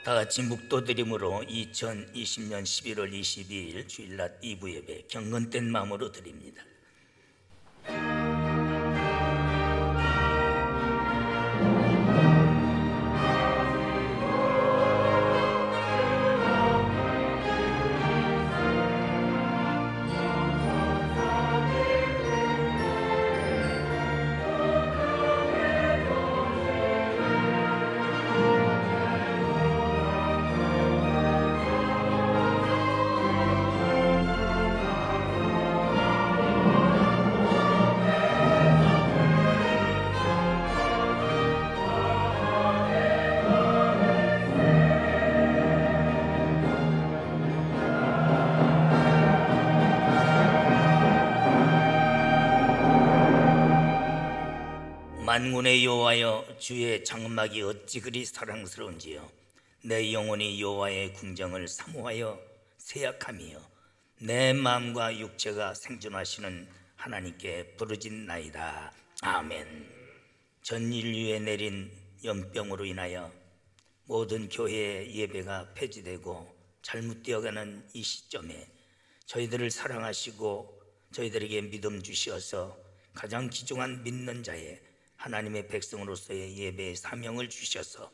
다 같이 묵도드림으로 2020년 11월 22일 주일낮 2부 예배 경건된 마음으로 드립니다. 만군의 여호와여, 주의 장막이 어찌 그리 사랑스러운지요. 내 영혼이 여호와의 궁정을 사모하여 세약하며 내 마음과 육체가 생존하시는 하나님께 부르짖나이다. 아멘. 전 인류에 내린 연병으로 인하여 모든 교회의 예배가 폐지되고 잘못되어가는 이 시점에 저희들을 사랑하시고 저희들에게 믿음 주시어서 가장 귀중한 믿는 자의 하나님의 백성으로서의 예배의 사명을 주셔서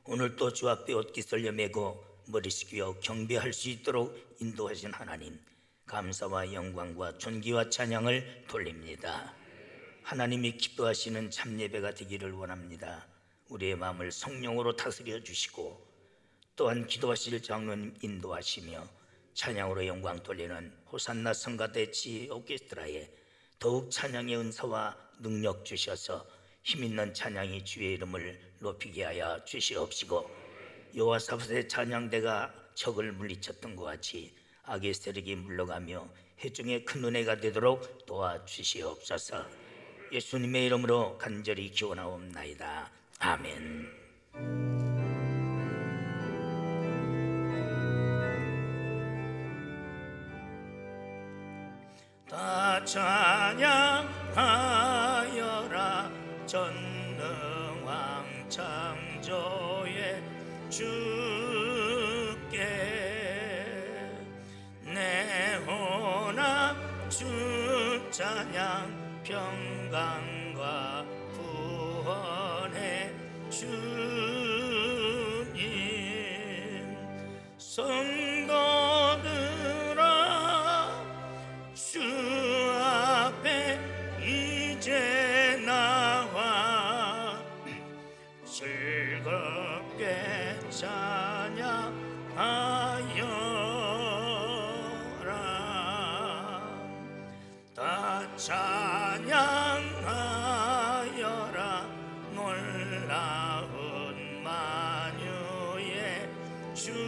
오늘 또 주 앞에 옷깃을 여매고 머리 숙여 경배할 수 있도록 인도하신 하나님, 감사와 영광과 존귀와 찬양을 돌립니다. 하나님이 기뻐하시는 참 예배가 되기를 원합니다. 우리의 마음을 성령으로 다스려 주시고 또한 기도하실 장로님 인도하시며 찬양으로 영광 돌리는 호산나 성가대치 오케스트라에 더욱 찬양의 은사와 능력 주셔서 힘있는 찬양이 주의 이름을 높이게 하여 주시옵시고, 여호와사밧의 찬양대가 적을 물리쳤던 것 같이 악의 세력이 물러가며 회중의 큰 은혜가 되도록 도와주시옵소서. 예수님의 이름으로 간절히 기원하옵나이다. 아멘. 다 찬양하여라 전능왕 창조의 주께, 내 혼아 주 찬양 평강과 구원의 주님. 성도들아 주 앞에 이제 나와 즐겁게 찬양하여라. 다 찬양하여라 놀라운 만유의 주께.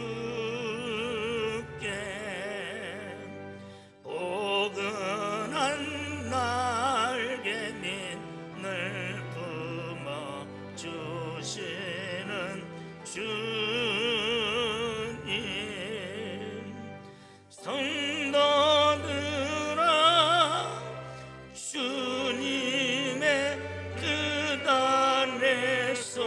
포근한 날개 민을 품어 주시는 주님. 성도들아 주님의 뜻 안에서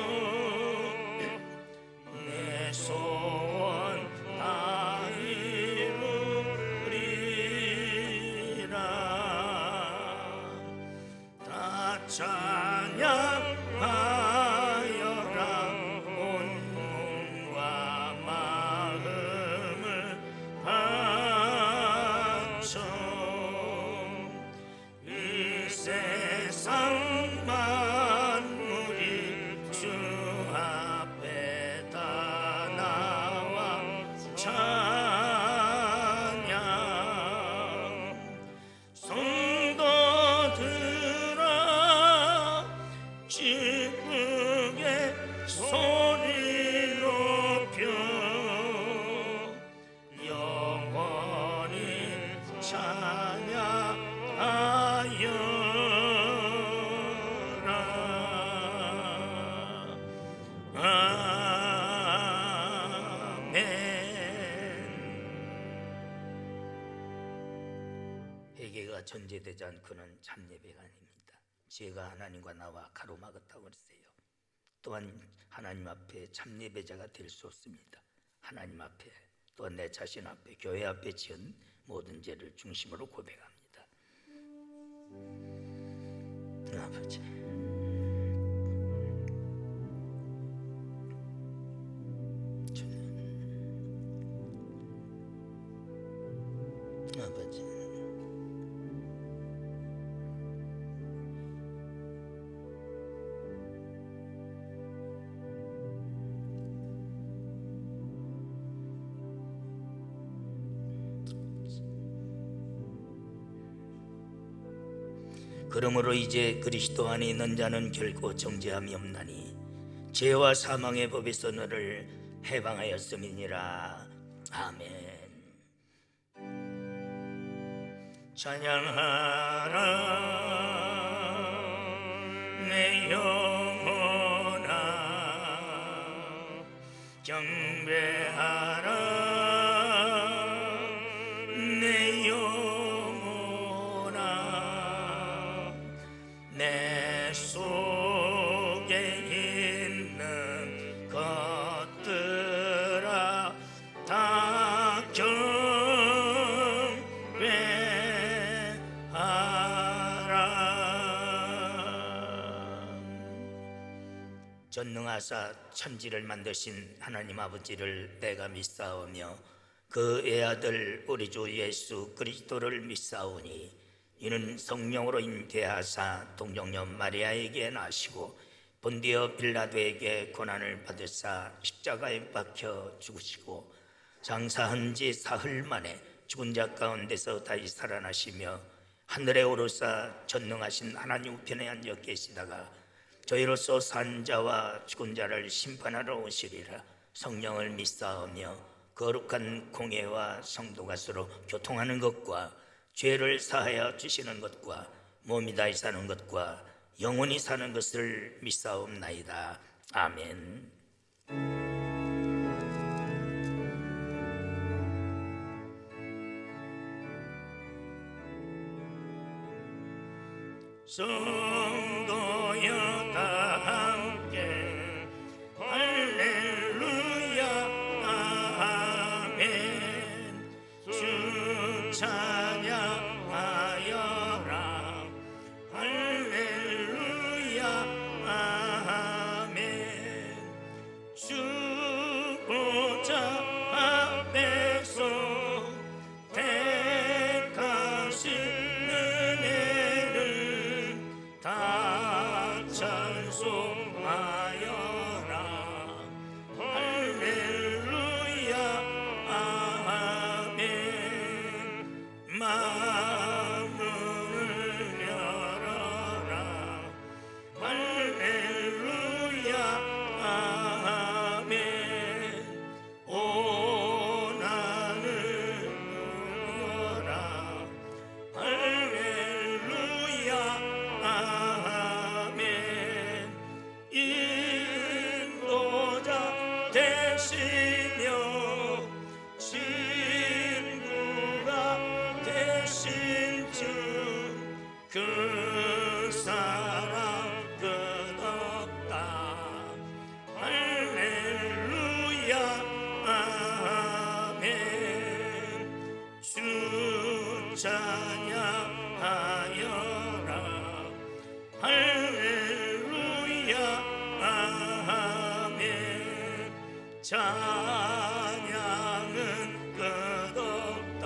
내 소원 다 이루리라. 다 찬양하여라 온 몸과 마음을 바쳐. 이 세상 만물이 주 앞에 다 나와 찬양. 성도들아 기쁘게 소리 높여 영원히 찬양하여라. 아멘. 회개가 전제되지 않고는 참 예배가 아닙니다. 죄가 하나님과 나와 가로막았다고 그랬어요. 또한 하나님 앞에 참 예배자가 될 수 없습니다. 하나님 앞에 또한 내 자신 앞에 교회 앞에 지은 모든 죄를 중심으로 고백합니다. 아버지, 아버지, 그러므로 이제 그리스도 안에 있는 자는 결코 정죄함이 없나니 죄와 사망의 법에서 너를 해방하였음이니라. 아멘. 찬양하라 내 영혼아, 경배하라 내 영혼아, 내 속에 있는 것들아 다 전능하사 천지를 만드신 하나님 아버지를 내가 믿사오며 그 애아들 우리 주 예수 그리스도를 믿사오니 이는 성령으로 잉태하사 동정녀 마리아에게 나시고 본디어 빌라도에게 고난을 받으사 십자가에 박혀 죽으시고 장사한 지 사흘 만에 죽은 자 가운데서 다시 살아나시며 하늘에 오르사 전능하신 하나님 우편에 앉아 계시다가 저희로서 산 자와 죽은 자를 심판하러 오시리라. 성령을 믿사오며 거룩한 공예와 성도가 서로 교통하는 것과 죄를 사하여 주시는 것과 몸이 다시 사는 것과 영원히 사는 것을 믿사옵나이다. 아멘. 성도여 다 함께 할렐루야 아멘. 주 찬양하여라 할렐루야 아멘. 주 보좌 앞에서 택하신 다 찬송하여라 할렐루야 아멘. 마음을 열어라 할렐루야 아멘. 오 나는 누려라 할렐루야 아멘. 인도자 되시며 친구가 되신 주 그 사랑 끝없다 할렐루야 아멘. 주 찬양하여라 할렐루야 아멘. 찬양은 끝없다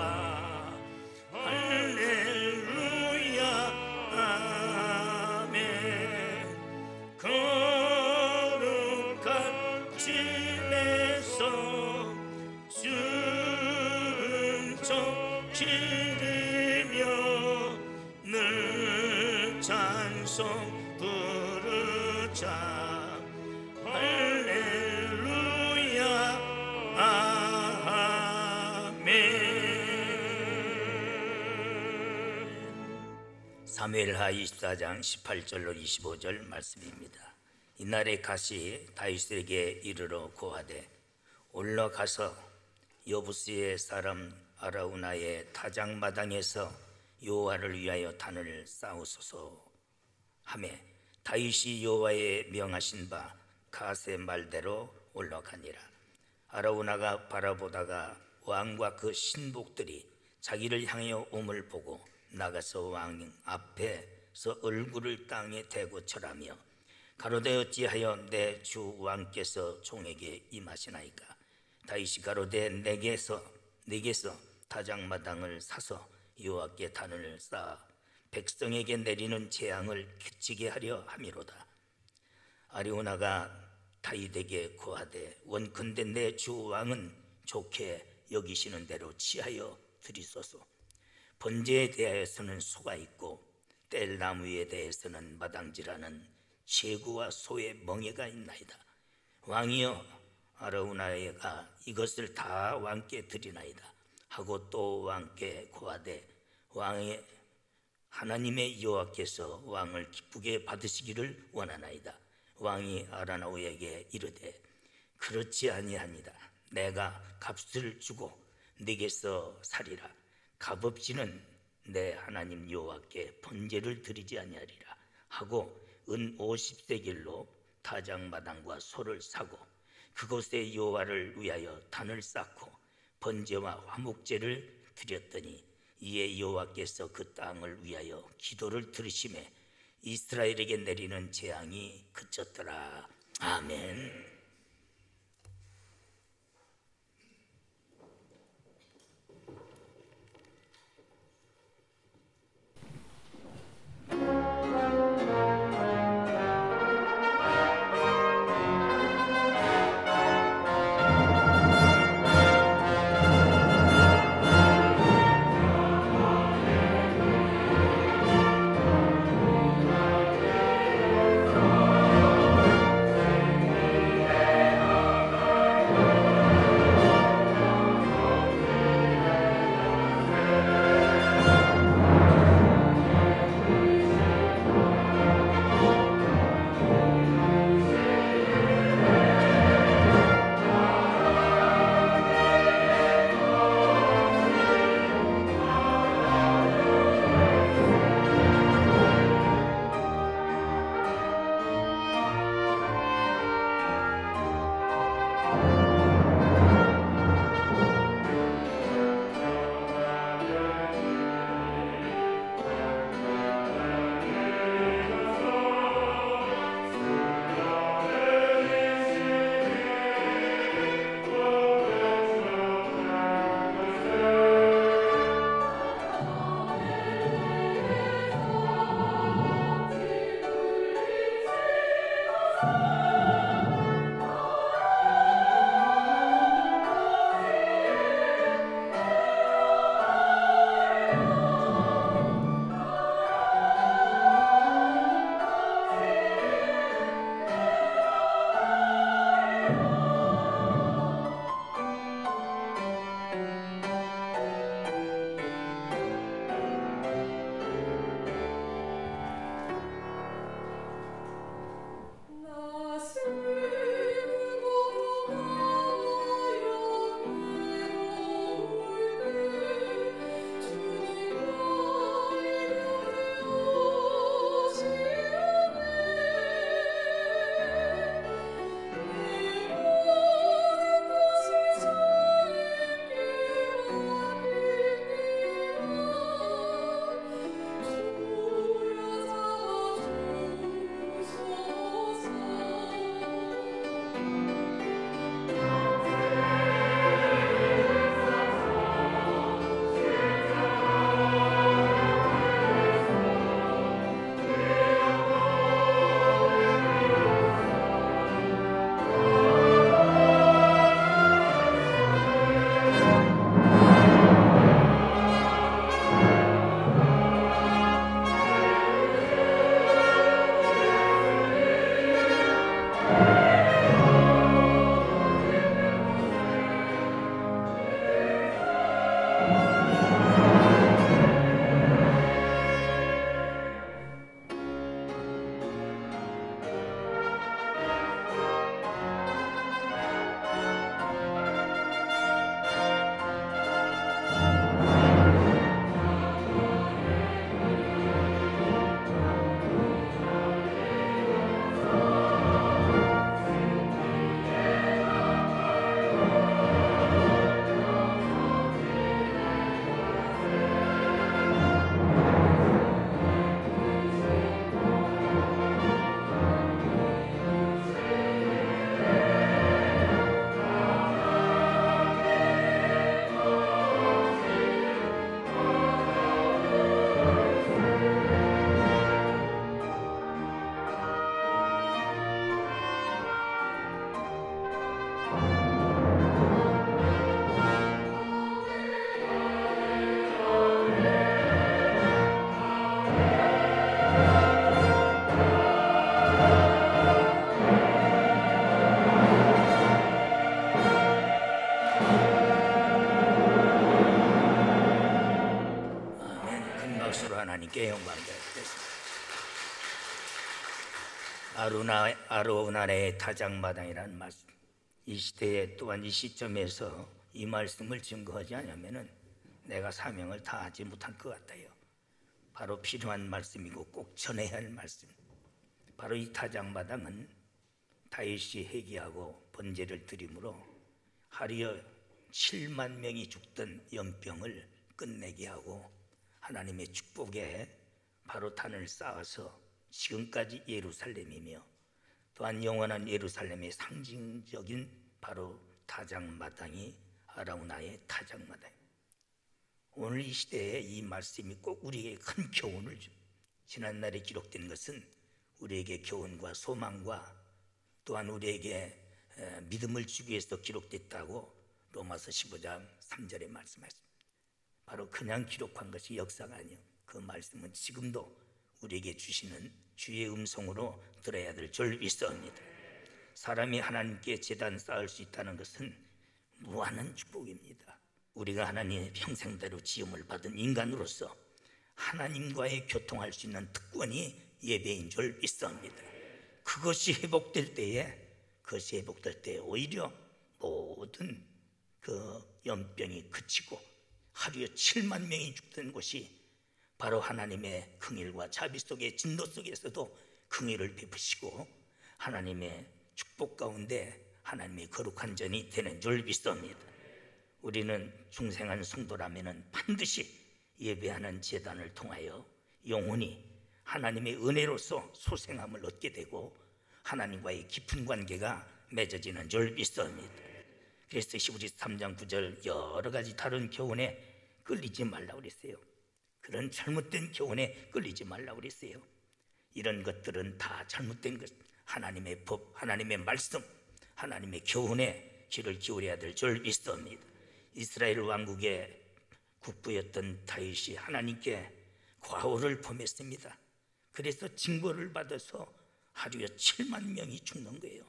할렐루야 아멘. 거룩한 집에서 순종 기리며 늘 찬송 부르자 할렐루야 아멘. 사무엘하 24장 18절로 25절 말씀입니다. 이날에 가시 다윗에게 이르러 고하되 올라가서 여부스의 사람 아라우나의 타작마당에서 여호와를 위하여 단을 쌓으소서 하매 다윗이 여호와의 명하신 바 가세 말대로 올라가니라. 아라우나가 바라보다가 왕과 그 신복들이 자기를 향하여 옴을 보고 나가서 왕 앞에서 얼굴을 땅에 대고 절하며 가로되 어찌하여 내 주 왕께서 종에게 임하시나이까. 다윗이 가로되 내게서 타작마당을 사서 여호와께 단을 쌓아 백성에게 내리는 재앙을 그치게 하려 함이로다. 아리오나가 다윗에게 고하되 원컨대 내 주 왕은 좋게 여기시는 대로 취하여 드리소서. 번제에 대하여서는 소가 있고 뗄나무에 대해서는 마당질하는 제구와 소의 멍에가 있나이다. 왕이여, 아라우나가 이것을 다 왕께 드리나이다 하고 또 왕께 고하되 왕의 하나님의 여호와께서 왕을 기쁘게 받으시기를 원하나이다. 왕이 아라우나에게 이르되 그렇지 아니하니라. 내가 값을 주고 네게서 살이라. 값없이는 내 하나님 여호와께 번제를 드리지 아니하리라 하고 은 50세겔로 타작마당과 소를 사고 그곳에 여호와를 위하여 단을 쌓고 번제와 화목제를 드렸더니 이에 여호와께서 그 땅을 위하여 기도를 들으시매 이스라엘에게 내리는 재앙이 그쳤더라. 아멘. 아로나의 타작마당이라는 말씀, 이 시대에 또한 이 시점에서 이 말씀을 증거하지 않으면 내가 사명을 다하지 못할 것 같아요. 바로 필요한 말씀이고 꼭 전해야 할 말씀. 바로 이 타작마당은 다윗이 회개하고 번제를 드림으로 하루에 7만 명이 죽던 연병을 끝내게 하고 하나님의 축복에 바로 단을 쌓아서 지금까지 예루살렘이며 또한 영원한 예루살렘의 상징적인 바로 타작마당이 아라우나의 타작마당. 오늘 이 시대에 이 말씀이 꼭 우리에게 큰 교훈을 줍니다. 지난날에 기록된 것은 우리에게 교훈과 소망과 또한 우리에게 믿음을 주기 위해서 기록됐다고 로마서 15장 3절에 말씀하십니다. 바로 그냥 기록한 것이 역사가 아니요, 그 말씀은 지금도 우리에게 주시는 주의 음성으로 들어야 될 줄 믿습니다. 사람이 하나님께 제단 쌓을 수 있다는 것은 무한한 축복입니다. 우리가 하나님의 평생대로 지음을 받은 인간으로서 하나님과의 교통할 수 있는 특권이 예배인 줄 믿습니다. 그것이 회복될 때에 오히려 모든 그 연병이 그치고 하루에 7만 명이 죽던 곳이 바로 하나님의 긍휼과 자비 속의 진노 속에서도 긍휼을 베푸시고 하나님의 축복 가운데 하나님의 거룩한 전이 되는 줄 믿습니다. 우리는 중생한 성도라면 반드시 예배하는 제단을 통하여 영혼이 하나님의 은혜로서 소생함을 얻게 되고 하나님과의 깊은 관계가 맺어지는 줄 믿습니다. 그래서 히브리 3장 9절 여러 가지 다른 교훈에 끌리지 말라고 그랬어요. 그런 잘못된 교훈에 끌리지 말라고 그랬어요. 이런 것들은 다 잘못된 것, 하나님의 법, 하나님의 말씀, 하나님의 교훈에 귀를 기울여야 될 줄 믿습니다. 이스라엘 왕국의 국부였던 다윗이 하나님께 과오를 범했습니다. 그래서 징벌을 받아서 하루에 7만 명이 죽는 거예요.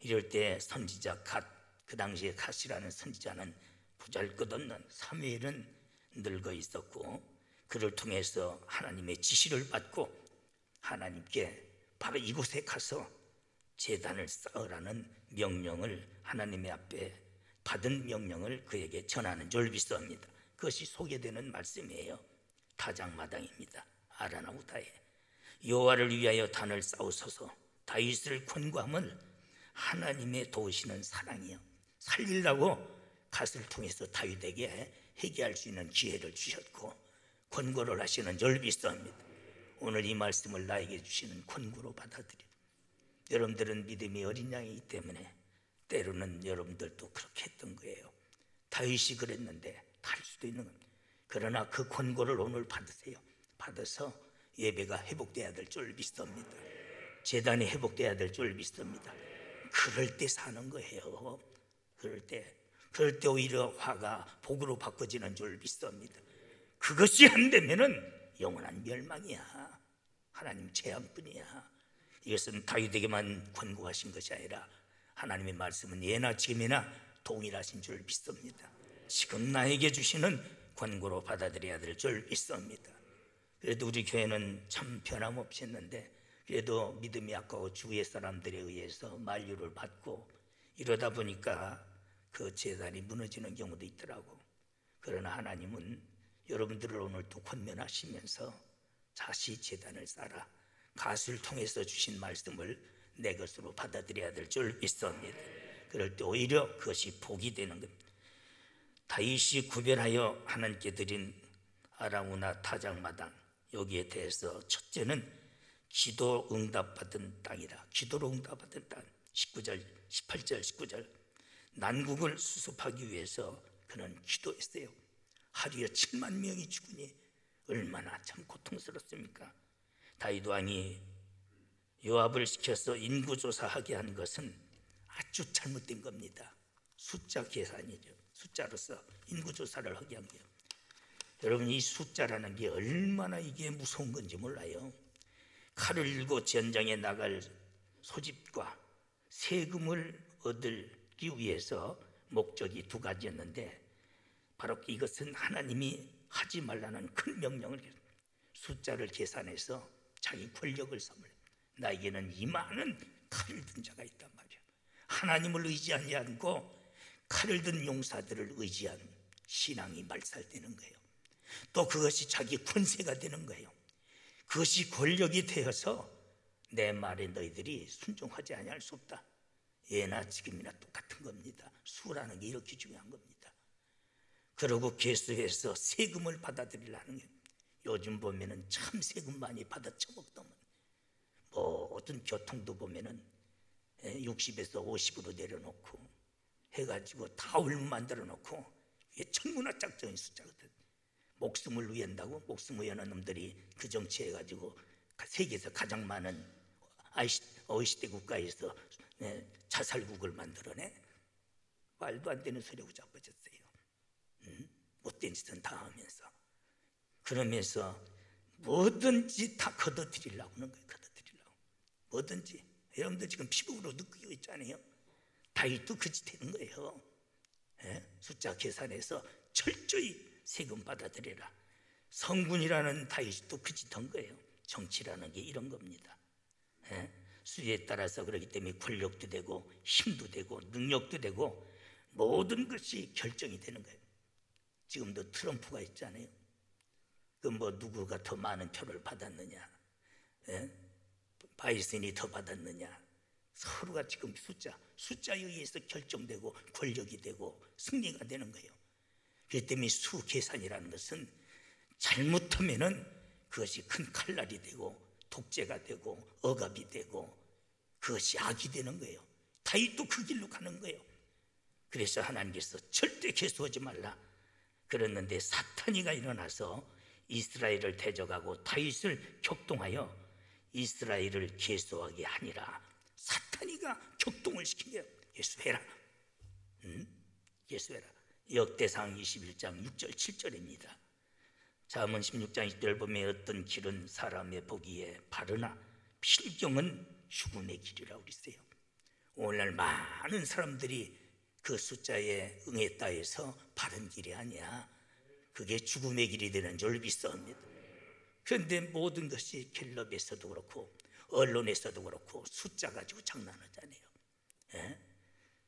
이럴 때 선지자 갓, 그 당시에 갓이라는 선지자는 보잘것없는 사무엘은 늙어 있었고 그를 통해서 하나님의 지시를 받고 하나님께 바로 이곳에 가서 제단을 쌓으라는 명령을 하나님의 앞에 받은 명령을 그에게 전하는 줄 믿습니다. 그것이 소개되는 말씀이에요. 타작마당입니다. 아라나우다에 여호와를 위하여 단을 쌓으소서. 다윗을 권고함은 하나님의 도우시는 사랑이요, 살리려고 갓을 통해서 다윗에게 회개할 수 있는 기회를 주셨고 권고를 하시는 줄 믿습니다. 오늘 이 말씀을 나에게 주시는 권고로 받아들여. 여러분들은 믿음이 어린 양이기 때문에 때로는 여러분들도 그렇게 했던 거예요. 다윗이 그랬는데 다를 수도 있는 겁니다. 그러나 그 권고를 오늘 받으세요. 받아서 예배가 회복돼야 될 줄 믿습니다. 제단이 회복돼야 될 줄 믿습니다. 그럴 때 사는 거예요. 그럴 때 오히려 화가 복으로 바꿔지는 줄 믿습니다. 그것이 안 되면은 영원한 멸망이야. 하나님 재앙뿐이야. 이것은 다윗에게만 권고하신 것이 아니라 하나님의 말씀은 예나 지금이나 동일하신 줄 믿습니다. 지금 나에게 주시는 권고로 받아들여야 될 줄 믿습니다. 그래도 우리 교회는 참 변함없이 했는데 그래도 믿음이 약하고 주위의 사람들에 의해서 만류를 받고 이러다 보니까 그 제단이 무너지는 경우도 있더라고. 그러나 하나님은 여러분들을 오늘 또 권면하시면서 다시 제단을 쌓아 갓을 통해서 주신 말씀을 내 것으로 받아들여야 될 줄 믿습니다. 그럴 때 오히려 그것이 복이 되는 겁니다. 다윗이 구별하여 하나님께 드린 아라우나 타작마당, 여기에 대해서 첫째는 기도 응답받은 땅이라. 기도로 응답받은 땅. 18절 19절 난국을 수습하기 위해서 그는 기도했어요. 하루에 7만 명이 죽으니 얼마나 참 고통스럽습니까? 다윗 왕이 요압을 시켜서 인구조사하게 한 것은 아주 잘못된 겁니다. 숫자 계산이죠. 숫자로서 인구조사를 하게 한 거예요. 여러분, 이 숫자라는 게 얼마나 이게 무서운 건지 몰라요. 칼을 들고 전장에 나갈 소집과 세금을 얻기 위해서 목적이 두 가지였는데 바로 이것은 하나님이 하지 말라는 큰 명령을 숫자를 계산해서 자기 권력을 삼을. 나에게는 이 많은 칼을 든 자가 있단 말이야. 하나님을 의지하지 않고 칼을 든 용사들을 의지한 신앙이 말살되는 거예요. 또 그것이 자기 권세가 되는 거예요. 그것이 권력이 되어서 내 말에 너희들이 순종하지 아니할 수 없다. 예나 지금이나 똑같은 겁니다. 수라는 게 이렇게 중요한 겁니다. 그러고 개수해서 세금을 받아들이려는 게, 요즘 보면은 참 세금 많이 받아 처먹더만. 모든 교통도 보면은 60에서 50으로 내려놓고 해가지고 다 얼마 만들어 놓고, 이게 천문학 작전의 숫자거든. 목숨을 위한다고 목숨 위하는 놈들이 그 정치해가지고 세계에서 가장 많은 OECD 국가에서 자살국을 만들어내. 말도 안 되는 소리하고 자빠졌어요. 못된 짓은 다 하면서. 그러면서 뭐든지 다 걷어들이려고 하는 거예요. 걷어들이려고. 뭐든지. 여러분들 지금 피부로 느끼고 있잖아요. 다윗도 그 짓 되는 거예요. 숫자 계산해서 철저히 세금 받아들여라. 성군이라는 다윗도 그 짓 한 거예요. 정치라는 게 이런 겁니다. 수에 따라서 그렇기 때문에 권력도 되고 힘도 되고 능력도 되고 모든 것이 결정이 되는 거예요. 지금도 트럼프가 있잖아요. 그 누구가 더 많은 표를 받았느냐, 바이든이 더 받았느냐, 서로가 지금 숫자에 의해서 결정되고 권력이 되고 승리가 되는 거예요. 그렇기 때문에 수 계산이라는 것은 잘못하면은 그것이 큰 칼날이 되고 독재가 되고 억압이 되고 그것이 악이 되는 거예요. 다윗도 그 길로 가는 거예요. 그래서 하나님께서 절대 개수하지 말라 그랬는데, 사탄이가 일어나서 이스라엘을 대적하고 다윗을 격동하여 이스라엘을 개수하게 하니라. 사탄이가 격동을 시킨 거예요. 예수해라. 예수해라. 역대상 21장 6절 7절입니다. 잠언 16장 1절 보면 어떤 길은 사람의 보기에 바르나 필경은 죽음의 길이라고 그랬어요. 오늘날 많은 사람들이 그 숫자에 응했다 해서 바른 길이 아니야. 그게 죽음의 길이 되는 줄 믿습니다. 그런데 모든 것이 갤럽에서도 그렇고 언론에서도 그렇고 숫자 가지고 장난하잖아요.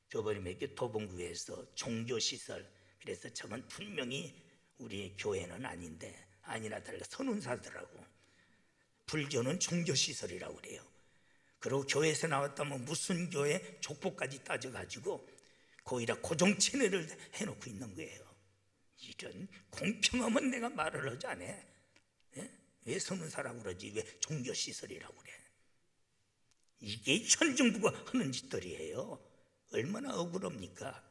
저번에 도봉구에서 종교시설, 그래서 저건 분명히 우리 교회는 아닌데 아니나 다를까 선운사들하고 불교는 종교시설이라고 그래요. 그리고 교회에서 나왔다면 무슨 교회 족보까지 따져가지고 거기다 고정 채널을 해놓고 있는 거예요. 이런 공평하면 내가 말을 하지 않아. 왜 선운사라고 그러지? 왜 종교시설이라고 그래? 이게 현 정부가 하는 짓들이에요. 얼마나 억울합니까?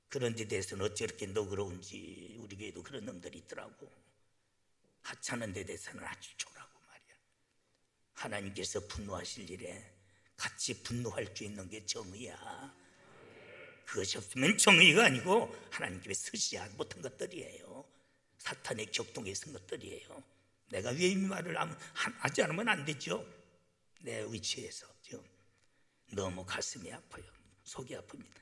그런 데 대해서는 어찌 이렇게 너그러운지. 우리 교회도 그런 놈들이 있더라고. 하찮은 데 대해서는 아주 좋라고 말이야. 하나님께서 분노하실 일에 같이 분노할 수 있는 게 정의야. 그것이 없으면 정의가 아니고 하나님께서 쓰시지 못한 것들이에요. 사탄의 격동에 쓴 것들이에요. 내가 왜 이 말을 하지 않으면 안 되죠? 내 위치에서 지금 너무 가슴이 아파요. 속이 아픕니다.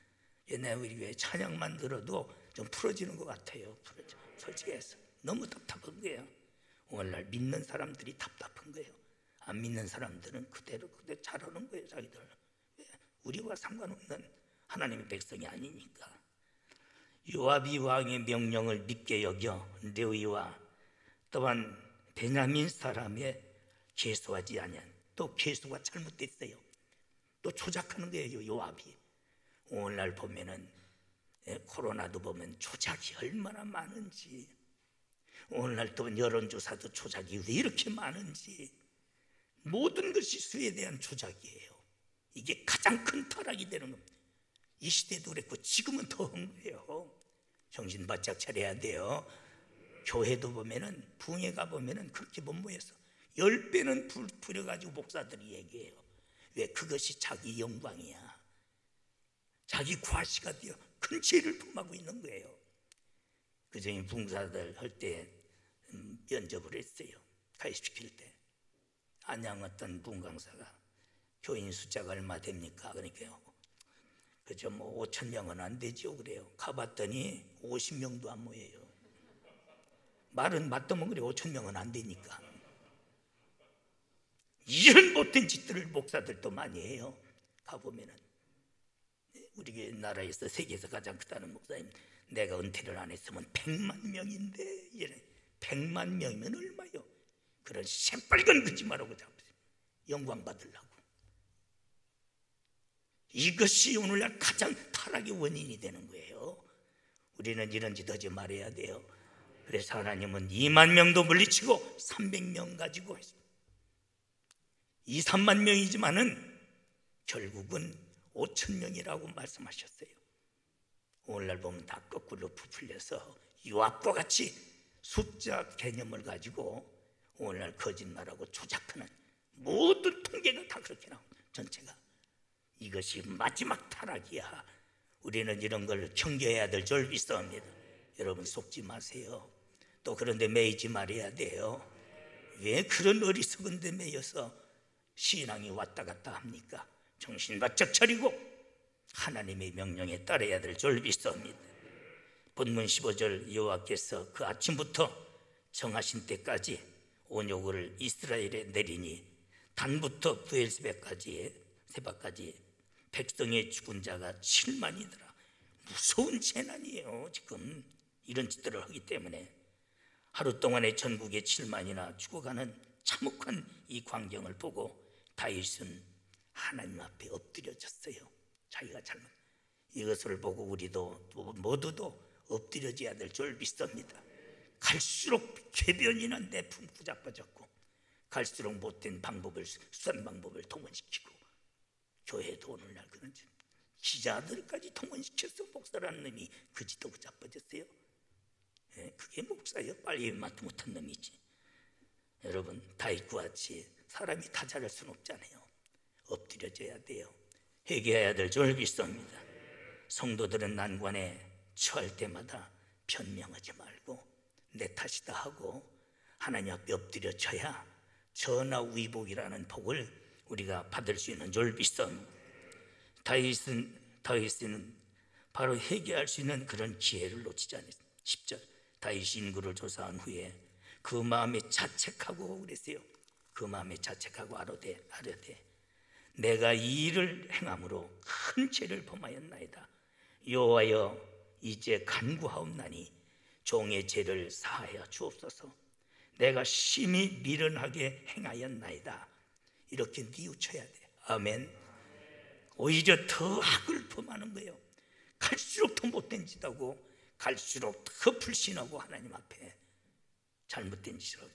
옛날에 우리 왜 찬양만 들어도 좀 풀어지는 것 같아요. 솔직히 해서 너무 답답한 거예요. 오늘날 믿는 사람들이 답답한 거예요. 안 믿는 사람들은 그대로 잘하는 거예요. 자기들. 우리와 상관없는 하나님의 백성이 아니니까. 요압이 왕의 명령을 믿게 여겨 레위와 또한 베냐민 사람의 계수하지 아니한, 또 계수가 잘못됐어요. 또 조작하는 거예요. 요압이. 오늘날 보면은 코로나도 보면 조작이 얼마나 많은지, 오늘날 또 여론조사도 조작이 왜 이렇게 많은지, 모든 것이 수에 대한 조작이에요. 이게 가장 큰 타락이 되는 겁니다. 이 시대도 그랬고 지금은 더한 거예요. 정신 바짝 차려야 돼요. 교회도 보면은 부흥회 가 보면은 그렇게 못 모여서 10배는 부려가지고 목사들이 얘기해요. 왜? 그것이 자기 영광이야. 자기 과시가 되어 큰 죄를 범하고 있는 거예요. 그중에 부흥사들 할 때 면접을 했어요. 가입시킬 때 안양 어떤 부흥 강사가 교인 숫자가 얼마 됩니까? 그러니까요, 그죠, 5,000명은 안 되죠. 그래요. 가봤더니 50명도 안 모여요. 말은 맞다면 그래, 5,000명은 안 되니까. 이런 못된 짓들을 목사들도 많이 해요. 가보면은 우리 나라에서 세계에서 가장 크다는 목사님, 내가 은퇴를 안 했으면 100만 명인데 이래. 100만 명이면 얼마요? 그런 새빨간 거짓말하고 잡으세요. 영광 받으려고. 이것이 오늘날 가장 타락의 원인이 되는 거예요. 우리는 이런 짓 하지 말아야 돼요. 그래서 하나님은 2만 명도 물리치고 300명 가지고 했어요. 2, 3만 명이지만은 결국은 5천 명이라고 말씀하셨어요. 오늘날 보면 다 거꾸로 부풀려서 유학과 같이 숫자 개념을 가지고 오늘날 거짓말하고 조작하는 모든 통계가 다 그렇게 나옵니다. 전체가. 이것이 마지막 타락이야. 우리는 이런 걸 경계해야 될 줄 믿습니다. 여러분 속지 마세요. 또 그런데 매이지 말아야 돼요. 왜 그런 어리석은 데 매여서 신앙이 왔다 갔다 합니까? 정신 바짝 차리고 하나님의 명령에 따라야 될 줄 믿습니다. 본문 15절, 여호와께서 그 아침부터 정하신 때까지 온욕을 이스라엘에 내리니 단부터 부엘세바까지 백성의 죽은 자가 7만이더라. 무서운 재난이에요. 지금 이런 짓들을 하기 때문에 하루 동안에 전국에 7만이나 죽어가는 참혹한 이 광경을 보고 다윗은 하나님 앞에 엎드려졌어요. 자기가 잘못, 이것을 보고 우리도 모두도 엎드려져야 될 줄 믿습니다. 갈수록 궤변이나 내품 붙잡아졌고 갈수록 못된 방법을, 수단 방법을 동원시키고 교회도 오늘날 그런 기자들까지 동원시켜서 목사라는 놈이 그지도 붙잡아졌어요. 그게 목사예요? 빨리 맡지 못한 놈이지. 여러분, 다윗과 같이 사람이 다 잘할 수는 없잖아요. 엎드려져야 돼요. 회개해야 될 줄 믿습니다. 성도들은 난관에 처할 때마다 변명하지 말고 내 탓이다 하고 하나님 앞에 엎드려져야 전하위복이라는 복을 우리가 받을 수 있는 줄 믿습니다. 다윗은 바로 회개할 수 있는 그런 기회를 놓치지 않았습니다. 10절, 다윗이 인구를 조사한 후에 그 마음에 자책하고 그랬어요. 그 마음에 자책하고 아뢰되 내가 이 일을 행함으로 큰 죄를 범하였나이다. 여호와여, 이제 간구하옵나니 종의 죄를 사하여 주옵소서. 내가 심히 미련하게 행하였나이다. 이렇게 뉘우쳐야 돼. 아멘. 오히려 더 악을 범하는 거예요. 갈수록 더 못된 짓 하고 갈수록 더 불신하고 하나님 앞에 잘못된 짓을 하고.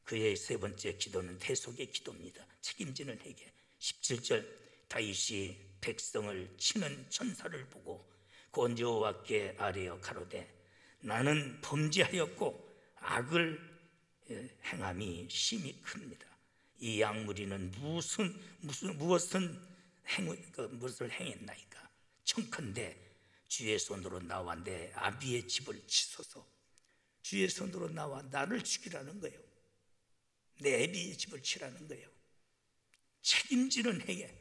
그의 세 번째 기도는 대속의 기도입니다. 책임지는 회개. 17절, 다윗이 백성을 치는 천사를 보고 곧 여호와께 아뢰어 가로되 나는 범죄하였고 악을 행함이 심히 큽니다. 이 양무리는 무엇을 행했나이까? 청컨대 주의 손으로 나와 내 아비의 집을 치소서. 주의 손으로 나와 나를 죽이라는 거예요. 내 아비의 집을 치라는 거예요. 책임지는 회개.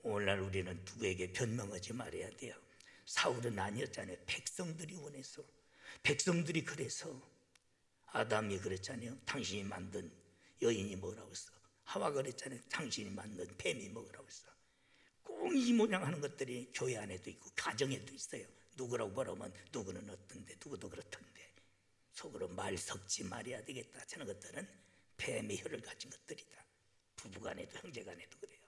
오늘날 우리는 누구에게 변명하지 말아야 돼요. 사울은 아니었잖아요. 백성들이 원해서, 백성들이 그래서. 아담이 그랬잖아요. 당신이 만든 여인이 뭐라고 했어? 하와가 그랬잖아요. 당신이 만든 뱀이 뭐라고 했어? 꼭 이 모양 하는 것들이 교회 안에도 있고 가정에도 있어요. 누구라고 말하면 누구는 어떤데 누구도 그렇던데 속으로 말 섞지 말아야 되겠다. 저런 것들은 뱀의 혀를 가진 것들이다. 부부간에도 형제간에도 그래요.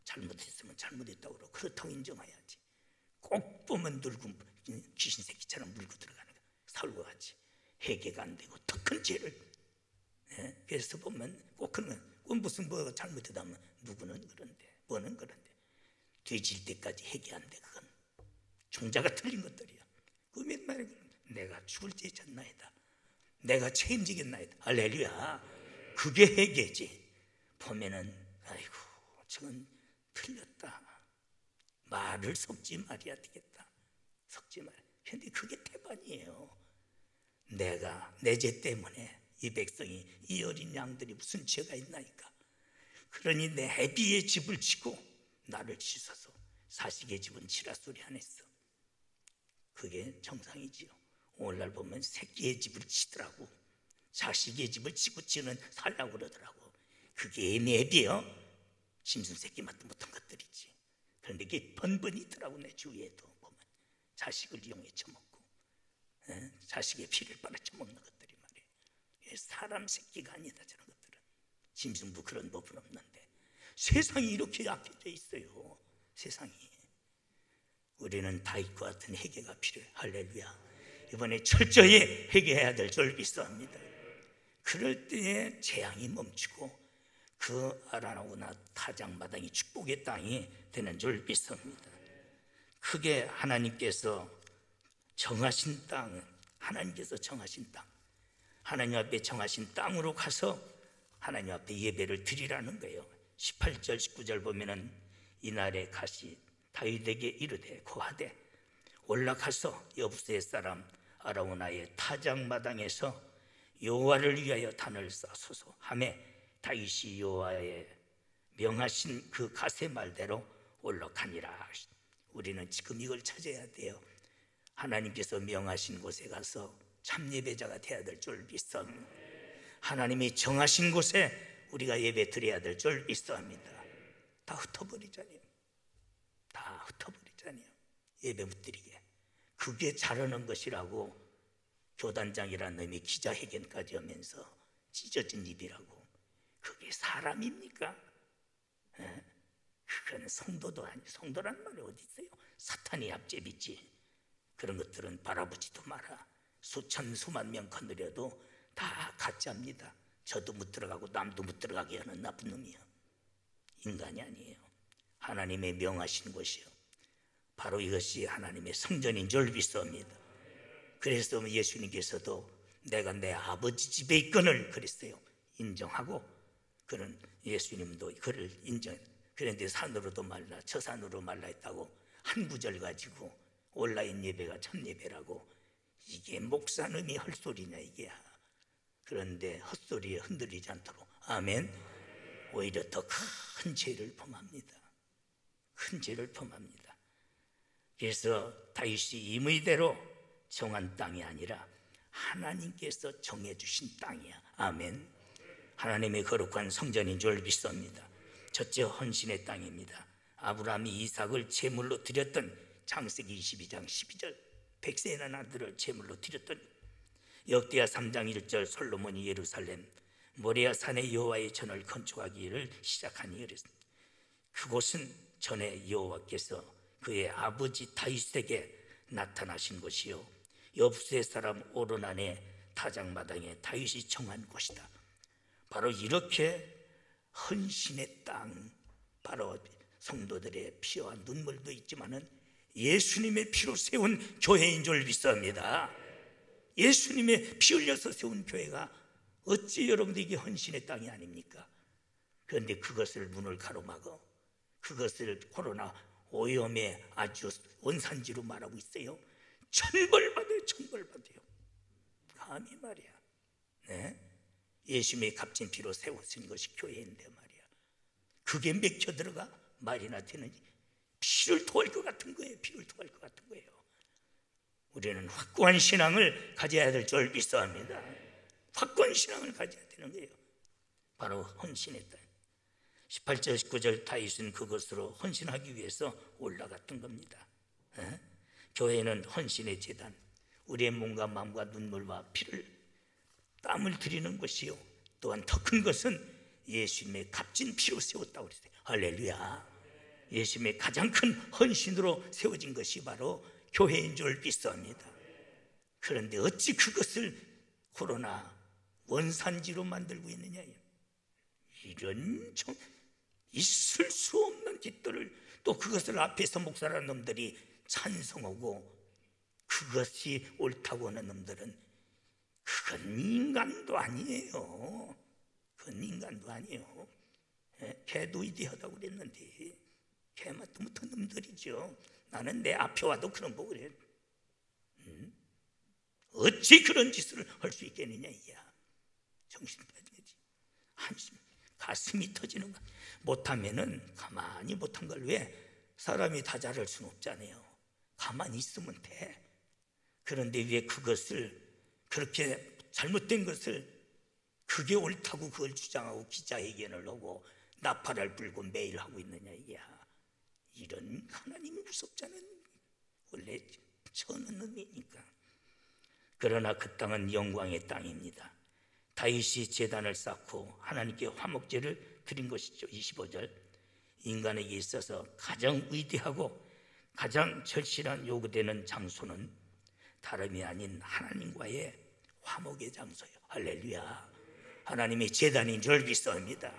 잘못했으면 잘못했다고 그러고 그렇다고 인정해야지. 꼭 보면 늙고 귀신 새끼처럼 물고 들어가는 거. 사울과 같이 회개가 안 되고 더 큰 죄를. 그래서 보면 꼭 그런 건 무슨 뭐가 잘못했다면 누구는 그런데 뭐는 그런데 뒤질 때까지 회개 안 돼. 그건 종자가 틀린 것들이야. 그 맨날 내가 죽을 죄 졌나이다. 내가 책임지겠나이다. 할렐루야. 그게 회개지. 보면은 아이고 저건 틀렸다. 말을 섞지 말아야 되겠다. 섞지 말아. 근데 그게 태반이에요. 내가 내 죄 때문에 이 백성이 이 어린 양들이 무슨 죄가 있나이까. 그러니 내 애비의 집을 치고 나를 치소서. 사식의 집은 치라 소리 안 했어. 그게 정상이지요. 오늘날 보면 새끼의 집을 치더라고. 자식의 집을 치고 치는 살라고 그러더라고. 그게 맵이요. 짐승 새끼 맛도 못한 것들이지. 그런데 그게 번번이 있더라고. 내 주위에도 보면 자식을 이용해 처먹고 자식의 피를 빨아 처먹는 것들이 말이에요. 사람 새끼가 아니다. 저런 것들은 짐승도 그런 법은 없는데 세상이 이렇게 약해져 있어요. 세상이. 우리는 다윗과 같은 회개가 필요해요. 할렐루야. 이번에 철저히 회개해야 될 줄 믿습니다. 그럴 때에 재앙이 멈추고 그 아라노나 타작마당이 축복의 땅이 되는 줄 믿습니다. 크게 하나님께서 정하신 땅은 하나님께서 정하신 땅, 하나님 앞에 정하신 땅으로 가서 하나님 앞에 예배를 드리라는 거예요. 18절 19절 보면은 이날에 가시 다윗에게 이르되 고하되 올라가서 여부스의 사람 아라우나의 타작마당에서 여호와를 위하여 단을 쌓소서 하매 다윗이 여호와의 명하신 그 가세 말대로 올라가니라. 우리는 지금 이걸 찾아야 돼요. 하나님께서 명하신 곳에 가서 참 예배자가 되어야 될 줄 믿습니다. 하나님이 정하신 곳에 우리가 예배 드려야 될 줄 믿습니다. 다 흩어버리잖아요. 다 흩어버리잖아요. 예배 못 드리게. 그게 잘하는 것이라고 교단장이라는 놈이 기자회견까지 하면서 찢어진 입이라고. 그게 사람입니까? 그건 성도도 아니. 성도란 말이 어디 있어요? 사탄의 앞제비지. 그런 것들은 바라보지도 마라. 수천 수만 명 거느려도 다 가짜입니다. 저도 못 들어가고 남도 못 들어가게 하는 나쁜 놈이요. 인간이 아니에요. 하나님의 명하신 곳이요. 바로 이것이 하나님의 성전인 줄 믿습니다. 그래서 예수님께서도 내가 내 아버지 집에 있거늘 그랬어요. 인정하고 그런 예수님도 그를 인정. 그런데 산으로도 말라 저 산으로 말라 했다고 한 구절 가지고 온라인 예배가 참 예배라고. 이게 목사님이 헐소리냐 이게. 그런데 헛소리에 흔들리지 않도록. 아멘. 오히려 더 큰 죄를 범합니다. 큰 죄를 범합니다. 그래서 다윗이 임의대로 정한 땅이 아니라 하나님께서 정해주신 땅이야. 아멘. 하나님의 거룩한 성전인 줄 믿습니다. 첫째 헌신의 땅입니다. 아브라함이 이삭을 제물로 드렸던 창세기 22장 12절 백세의 아들을 제물로 드렸던 역대하 3장 1절 솔로몬이 예루살렘 모레아 산에 여호와의 전을 건축하기를 시작하니 그랬습니다. 그곳은 전에 여호와께서 그의 아버지 다윗에게 나타나신 곳이요 여부스의 사람 오르난의 타작마당에 다윗이 정한 곳이다. 바로 이렇게 헌신의 땅, 바로 성도들의 피와 눈물도 있지만은 예수님의 피로 세운 교회인 줄 믿습니다. 예수님의 피 흘려서 세운 교회가 어찌 여러분들에게 헌신의 땅이 아닙니까? 그런데 그것을 문을 가로막어 그것을 코로나 오염의 아주 원산지로 말하고 있어요. 천벌받아요. 천벌받아요. 감히 말이야. 네? 예수님의 값진 피로 세우신 것이 교회인데 말이야. 그게 맥혀 들어가 말이나 되는지. 피를 토할 것 같은 거예요. 피를 토할 것 같은 거예요. 우리는 확고한 신앙을 가져야 될 줄 믿습니다. 확고한 신앙을 가져야 되는 거예요. 바로 헌신의 땅. 18절 19절 다윗은 그것으로 헌신하기 위해서 올라갔던 겁니다. 교회는 헌신의 제단, 우리의 몸과 마음과 눈물과 피를 땀을 드리는 것이요 또한 더 큰 것은 예수님의 값진 피로 세웠다고 그랬어요. 할렐루야. 예수님의 가장 큰 헌신으로 세워진 것이 바로 교회인 줄 믿습니다. 그런데 어찌 그것을 코로나 원산지로 만들고 있느냐. 이런 좀 있을 수 없는 짓들을 또 그것을 앞에서 목사라는 놈들이 찬성하고 그것이 옳다고 하는 놈들은 그건 인간도 아니에요. 그건 인간도 아니에요. 개도 이대하다고 그랬는데 개맛도 못한 놈들이죠. 나는 내 앞에 와도 그런 거 그래. 어찌 그런 짓을 할 수 있겠느냐 이야. 정신 빠지지. 한숨 가슴이 터지는 거. 못하면은 가만히 못한 걸 왜 사람이 다 잘할 수는 없잖아요. 가만히 있으면 돼. 그런데 왜 그것을 그렇게 잘못된 것을 그게 옳다고 그걸 주장하고 기자회견을 하고 나팔을 불고 매일 하고 있느냐 이야. 이런 하나님이 무섭잖아요. 원래 저는 놈이니까. 그러나 그 땅은 영광의 땅입니다. 다윗이 제단을 쌓고 하나님께 화목제를 드린 것이죠. 25절. 인간에게 있어서 가장 위대하고 가장 절실한 요구되는 장소는 다름이 아닌 하나님과의 화목의 장소예요. 할렐루야. 하나님의 제단인 줄 믿습니다.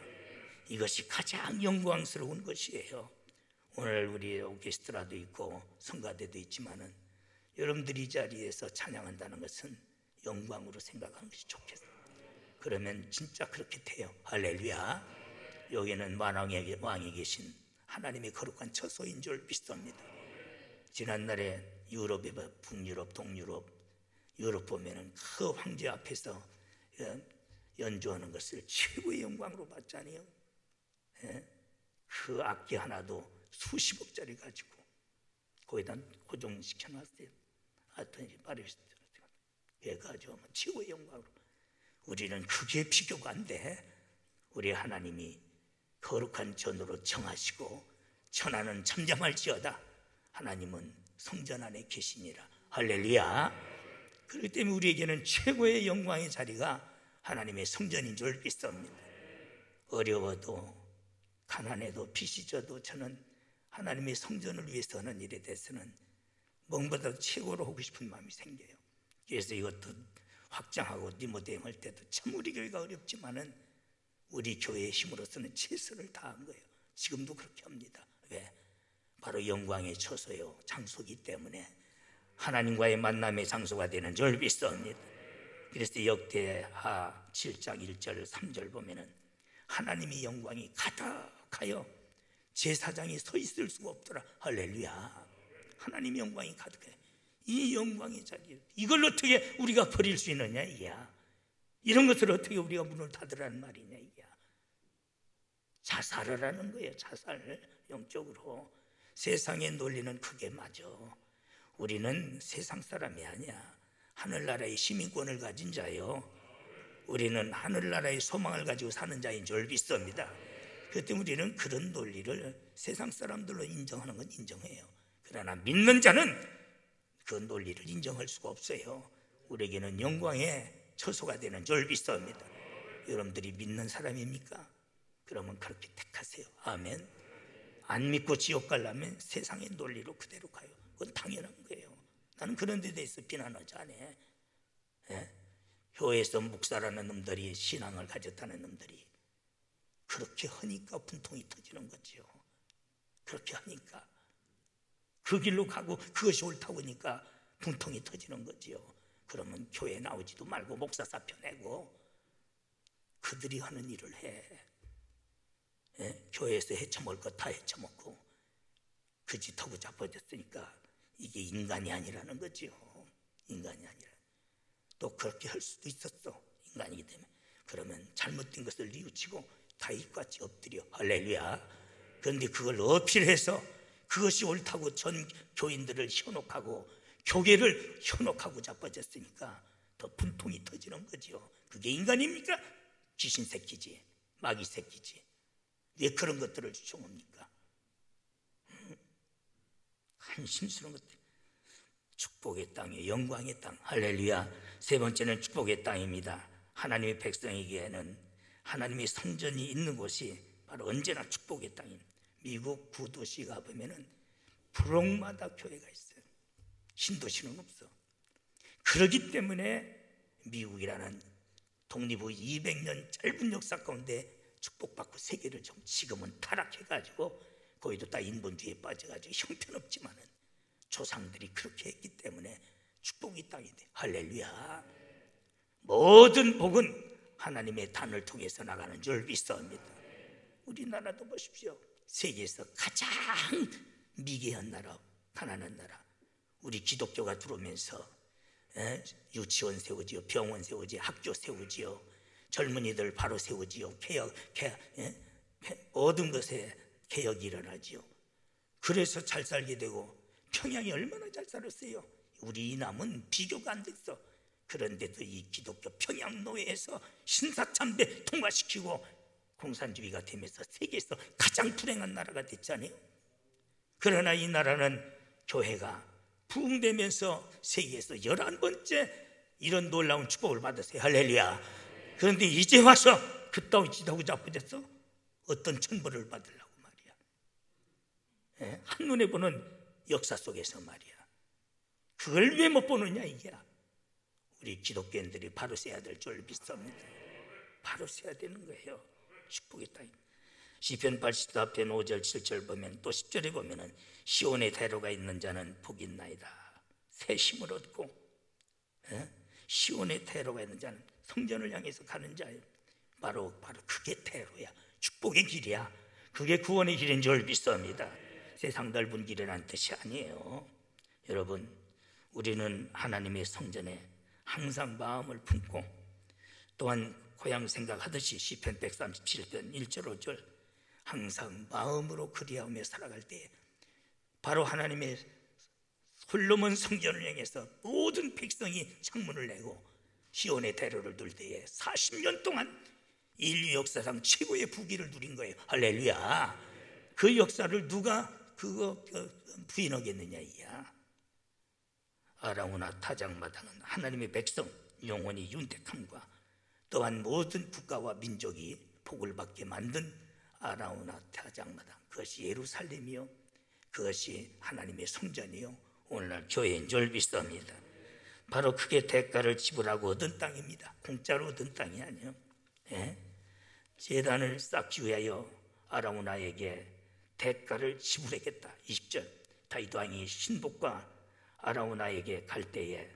이것이 가장 영광스러운 것이에요. 오늘 우리 오케스트라도 있고 성가대도 있지만은 여러분들이 이 자리에서 찬양한다는 것은 영광으로 생각하는 것이 좋겠어요. 그러면 진짜 그렇게 돼요. 할렐루야. 여기는 만왕의 왕이 계신 하나님의 거룩한 처소인 줄 믿습니다. 지난날에 유럽에 북유럽, 동유럽, 유럽 보면은 그 황제 앞에서 연주하는 것을 최고의 영광으로 봤잖아요. 그 악기 하나도 수십억짜리 가지고 거기다 고정시켜 놨어요. 하여튼 파리스 해가지고 최고의 영광으로. 우리는 그게 비교가 안 돼. 우리 하나님이 거룩한 전으로 정하시고 천하는 잠잠할지어다. 하나님은 성전 안에 계시니라. 할렐루야. 그렇기 때문에 우리에게는 최고의 영광의 자리가 하나님의 성전인 줄 믿습니다. 어려워도 가난해도 빚이 져도 저는 하나님의 성전을 위해서 하는 일에 대해서는 뭔보다 최고로 하고 싶은 마음이 생겨요. 그래서 이것도 확장하고 리모델링할 때도 참 우리 교회가 어렵지만은 우리 교회의 힘으로서는 최선을 다한 거예요. 지금도 그렇게 합니다. 왜? 바로 영광의 처소요 장소이기 때문에 하나님과의 만남의 장소가 되는 줄 믿습니다. 그래서 역대하 7장 1절 3절 보면은 하나님의 영광이 가득하여 제사장이 서 있을 수가 없더라. 할렐루야. 하나님의 영광이 가득해. 이 영광의 자리, 이걸 어떻게 우리가 버릴 수 있느냐 이야. 이런 것을 어떻게 우리가 문을 닫으라는 말이냐 이야. 자살을 하는 거예요. 자살. 영적으로 세상의 논리는 그게 맞아. 우리는 세상 사람이 아니야. 하늘나라의 시민권을 가진 자요. 우리는 하늘나라의 소망을 가지고 사는 자인 줄 믿습니다. 그렇기 때문에 우리는 그런 논리를 세상 사람들로 인정하는 건 인정해요. 그러나 믿는 자는 그 논리를 인정할 수가 없어요. 우리에게는 영광의 처소가 되는 줄 믿습니다. 여러분들이 믿는 사람입니까? 그러면 그렇게 택하세요. 아멘. 안 믿고 지옥 가려면 세상의 논리로 그대로 가요. 그건 당연한 거예요. 나는 그런 데 대해서 비난하지 않아. 교회에서 묵사라는 놈들이, 신앙을 가졌다는 놈들이 그렇게 하니까 분통이 터지는 거죠. 그렇게 하니까 그 길로 가고 그것이 옳다고 하니까 분통이 터지는 거지요. 그러면 교회 나오지도 말고 목사 사표 내고 그들이 하는 일을 해. 교회에서 헤쳐먹을 거 다 헤쳐먹고 그 짓하고 자빠졌으니까 이게 인간이 아니라는 거지요. 인간이 아니라. 또 그렇게 할 수도 있었어. 인간이기 때문에. 그러면 잘못된 것을 뉘우치고 다윗같이 엎드려. 할렐루야. 그런데 그걸 어필해서 그것이 옳다고 전 교인들을 현혹하고 교계를 현혹하고 자빠졌으니까 더 분통이 터지는 거죠. 그게 인간입니까? 귀신 새끼지, 마귀 새끼지. 왜 그런 것들을 주청합니까? 한심스러운 것들. 축복의 땅이에요. 영광의 땅. 할렐루야. 세 번째는 축복의 땅입니다. 하나님의 백성에게는 하나님의 성전이 있는 곳이 바로 언제나 축복의 땅입니다. 미국 구도시 가보면은 부록마다 교회가 있어요. 신도시는 없어. 그렇기 때문에 미국이라는 독립 후 200년 짧은 역사 가운데 축복받고 세계를 좀 지금은 타락해가지고 거기도 다 인본주의에 빠져가지고 형편없지만은 조상들이 그렇게 했기 때문에 축복이 땅이 돼. 할렐루야. 모든 복은 하나님의 단을 통해서 나가는 줄 믿습니다. 우리나라도 보십시오. 세계에서 가장 미개한 나라, 가난한 나라. 우리 기독교가 들어오면서 유치원 세우지요, 병원 세우지요, 학교 세우지요, 젊은이들 바로 세우지요, 모든 것에 개혁이 일어나지요. 그래서 잘 살게 되고 평양이 얼마나 잘 살았어요. 우리 이남은 비교가 안 됐어. 그런데도 이 기독교 평양노예에서 신사참배 통과시키고 공산주의가 되면서 세계에서 가장 불행한 나라가 됐잖아요. 그러나 이 나라는 교회가 부흥되면서 세계에서 11번째 이런 놀라운 축복을 받았어요. 할렐루야. 그런데 이제 와서 그따위 지다고 자빠졌어? 어떤 천벌을 받으려고 말이야. 한눈에 보는 역사 속에서 말이야. 그걸 왜 못 보느냐 이게야. 우리 기독교인들이 바로 써야 될 줄 믿습니다. 바로 써야 되는 거예요. 축복의 땅. 시편 84편 5절 7절 보면, 또 10절에 보면은 시온의 대로가 있는 자는 복이 있나이다. 새 힘을 얻고, 시온의 대로가 있는 자는 성전을 향해서 가는 자예요. 바로 그게 대로야. 축복의 길이야. 그게 구원의 길인 줄 믿습니다. 세상 넓은 길이라는 뜻이 아니에요. 여러분, 우리는 하나님의 성전에 항상 마음을 품고, 또한 고향 생각하듯이 시편 137편 1절 5절 항상 마음으로 그리하며 살아갈 때 바로 하나님의 솔로몬 성전을 향해서 모든 백성이 창문을 내고 시온의 대로를 둘 때에 40년 동안 인류 역사상 최고의 부귀를 누린 거예요. 할렐루야. 그 역사를 누가 부인하겠느냐 이야. 아라우나 타작마당은 하나님의 백성 영원히 윤택함과 또한 모든 국가와 민족이 복을 받게 만든 아라우나 타작마당, 그것이 예루살렘이요, 그것이 하나님의 성전이요, 오늘날 교회인 줄 믿습니다. 바로 그게 대가를 지불하고 얻은 땅입니다. 공짜로 얻은 땅이 아니요. 제단을 쌓기 위하여 아라우나에게 대가를 지불했겠다. 20절 다윗 왕이 신복과 아라우나에게 갈 때에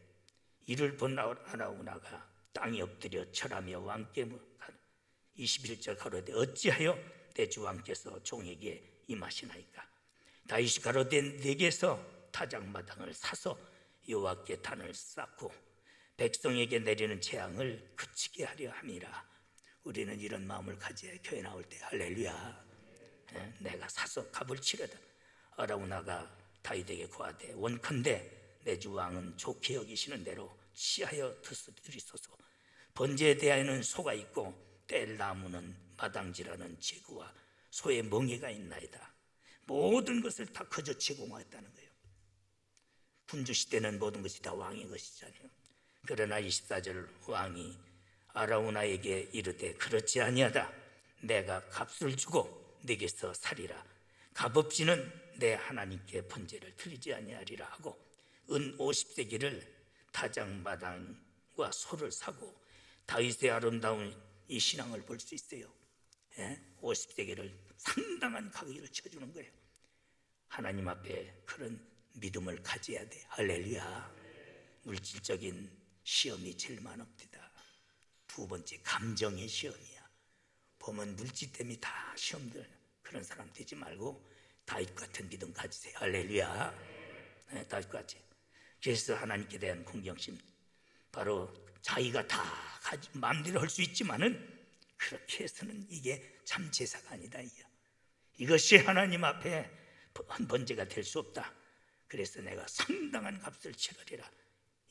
이를 본 아라우나가 땅에 엎드려 절하며 왕께 21절 가로되 어찌하여 내 주 왕께서 종에게 임하시나이까. 다윗이 가로되 내게서 타작마당을 사서 여호와께 단을 쌓고 백성에게 내리는 재앙을 그치게 하려 함이라. 우리는 이런 마음을 가져야 교회 나올 때 할렐루야. 내가 사서 값을 치려다. 아라우나가 다윗에게 고하되 원컨대 내 주 왕은 좋게 여기시는 대로 취하여 드리소서. 번제에 대하여는 소가 있고 뗄 나무는 마당지라는 제구와 소의 멍에가 있나이다. 모든 것을 다 거저 제공하였다는 거예요. 군주시대는 모든 것이 다 왕의 것이잖아요. 그러나 24절 왕이 아라우나에게 이르되 그렇지 아니하다. 내가 값을 주고 내게서 살이라. 값없이는 내 하나님께 번제를 드리지 아니하리라 하고 은 50세기를 타작마당과 소를 사고 다윗의 아름다운 이 신앙을 볼 수 있어요. 50세기를 상당한 가격을 쳐주는 거예요. 하나님 앞에 그런 믿음을 가져야 돼. 할렐루야. 물질적인 시험이 제일 많습니다. 두 번째 감정의 시험이야. 보면 물질 때문에 다 시험들, 그런 사람 되지 말고 다윗 같은 믿음 가지세요. 할렐루야. 다윗같이. 그래서 하나님께 대한 공경심, 바로 자기가 다 마음대로 할 수 있지만은 그렇게 해서는 이게 참 제사가 아니다. 이것이 하나님 앞에 번제가 될 수 없다. 그래서 내가 상당한 값을 치르리라.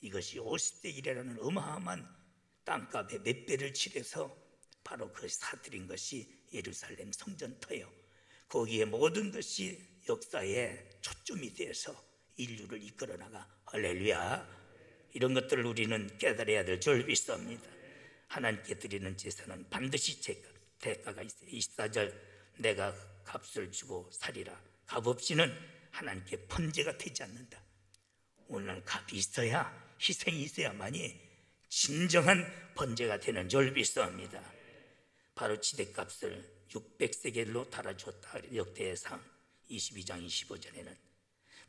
이것이 50대 1이라는 어마어마한 땅값의 몇 배를 치러서 바로 그 사들인 것이 예루살렘 성전터예요. 거기에 모든 것이 역사에 초점이 되어서 인류를 이끌어 나가. 할렐루야. 이런 것들을 우리는 깨달아야 될 줄 믿습니다. 하나님께 드리는 제사는 반드시 대가가 있어요. 24절 내가 값을 주고 살이라. 값 없이는 하나님께 번제가 되지 않는다. 오늘날 값이 있어야, 희생이 있어야만이 진정한 번제가 되는 줄 믿습니다. 바로 지대값을 600세겔로 달아줬다. 역대상 22장 25절에는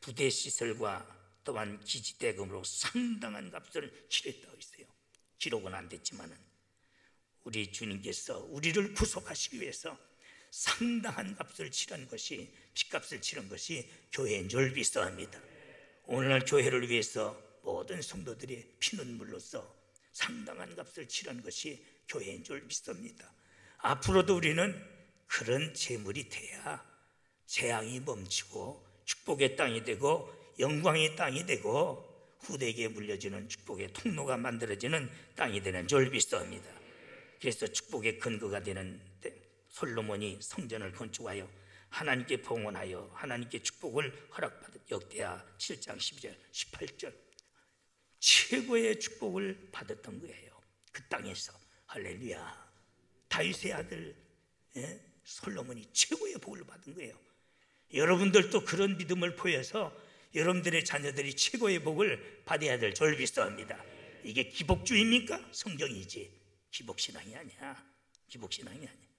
부대 시설과 또한 기지대금으로 상당한 값을 치렀다고 있어요. 기록은 안 됐지만은 우리 주님께서 우리를 구속하시기 위해서 상당한 값을 치른 것이, 핏값을 치른 것이 교회인 줄 믿습니다. 오늘날 교회를 위해서 모든 성도들이 피눈물로써 상당한 값을 치른 것이 교회인 줄 믿습니다. 앞으로도 우리는 그런 재물이 돼야 재앙이 멈추고 축복의 땅이 되고 영광의 땅이 되고 후대에게 물려주는 축복의 통로가 만들어지는 땅이 되는 줄 믿습니다. 그래서 축복의 근거가 되는 솔로몬이 성전을 건축하여 하나님께 봉헌하여 하나님께 축복을 허락받은 역대하 7장 12절 18절 최고의 축복을 받았던 거예요. 그 땅에서. 할렐루야. 다윗의 아들 솔로몬이 최고의 복을 받은 거예요. 여러분들도 그런 믿음을 보여서 여러분들의 자녀들이 최고의 복을 받아야 될 줄 믿습니다. 이게 기복주의입니까? 성경이지 기복신앙이 아니야. 기복신앙이 아니야.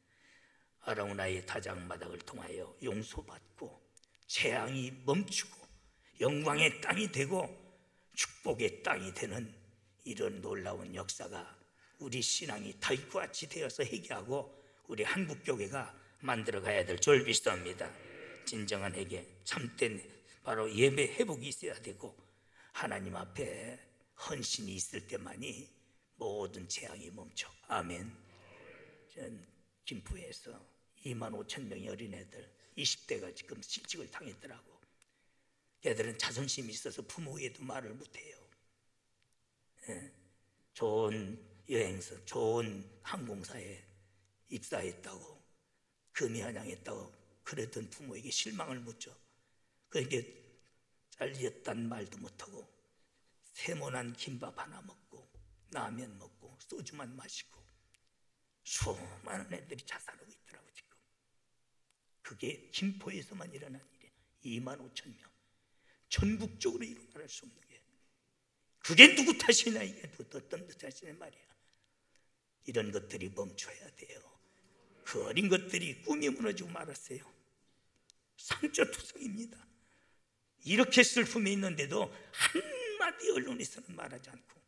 아라우나의 타작마당을 통하여 용서받고 재앙이 멈추고 영광의 땅이 되고 축복의 땅이 되는 이런 놀라운 역사가 우리 신앙이 다윗과 같이 되어서 회개하고 우리 한국교회가 만들어가야 될 줄 믿습니다. 진정한 회개, 참된 바로 예배 회복이 있어야 되고 하나님 앞에 헌신이 있을 때만이 모든 재앙이 멈춰. 아멘. 전 김포에서 25,000명의 어린애들 20대가 지금 실직을 당했더라고. 걔들은 자존심이 있어서 부모 외에도 말을 못해요. 좋은 여행사, 좋은 항공사에 입사했다고 금이 환영했다고 그랬던 부모에게 실망을 묻죠. 그에게 잘렸단 말도 못하고 세모난 김밥 하나 먹고 라면 먹고 소주만 마시고 수많은 애들이 자살하고 있더라고. 지금 그게 김포에서만 일어난 일이야. 25,000명 전국적으로 일어날 수 없는 게 그게 누구 탓이냐. 이게 어떤 탓이냐 말이야. 이런 것들이 멈춰야 돼요. 그 어린 것들이 꿈이 무너지고 말았어요. 상처투성입니다. 이렇게 슬픔이 있는데도 한마디 언론에서는 말하지 않고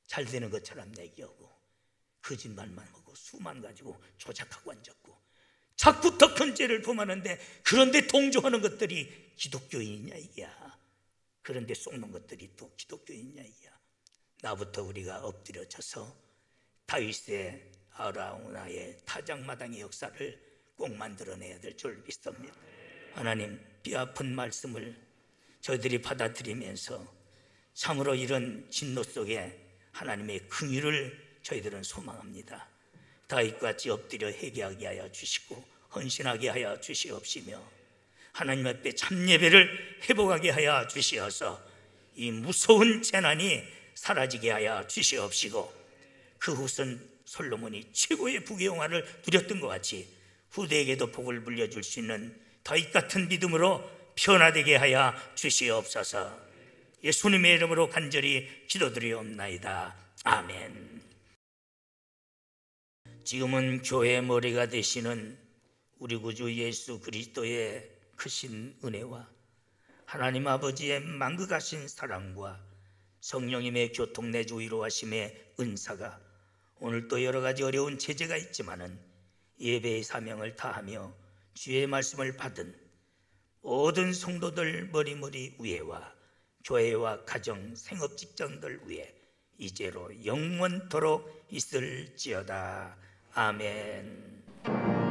잘 되는 것처럼 얘기하고 거짓말만 하고 수만 가지고 조작하고 앉았고 자꾸 더 큰 죄를 범하는데 그런데 동조하는 것들이 기독교인이냐 이게야. 그런데 속는 것들이 또 기독교인이냐 이게야. 나부터 우리가 엎드려져서 다윗의 아라우나의 타작마당의 역사를 꼭 만들어내야 될 줄 믿습니다. 하나님, 뼈아픈 말씀을 저희들이 받아들이면서 참으로 이런 진노 속에 하나님의 긍휼을 저희들은 소망합니다. 다윗같이 엎드려 회개하게 하여 주시고 헌신하게 하여 주시옵시며 하나님 앞에 참예배를 회복하게 하여 주시어서 이 무서운 재난이 사라지게 하여 주시옵시고 그 후손 솔로몬이 최고의 부귀 영화를 누렸던 것 같이 후대에게도 복을 물려줄 수 있는 다윗 같은 믿음으로 변화되게 하여 주시옵소서. 예수님의 이름으로 간절히 기도드리옵나이다. 아멘. 지금은 교회의 머리가 되시는 우리 구주 예수 그리스도의 크신 은혜와 하나님 아버지의 만극하신 사랑과 성령님의 교통내주 위로하심의 은사가 오늘 또 여러 가지 어려운 제재가 있지만은 예배의 사명을 다하며 주의 말씀을 받은 모든 성도들 머리머리 위에와 교회와 가정, 생업 직장들 위에 이제로 영원토록 있을지어다. 아멘.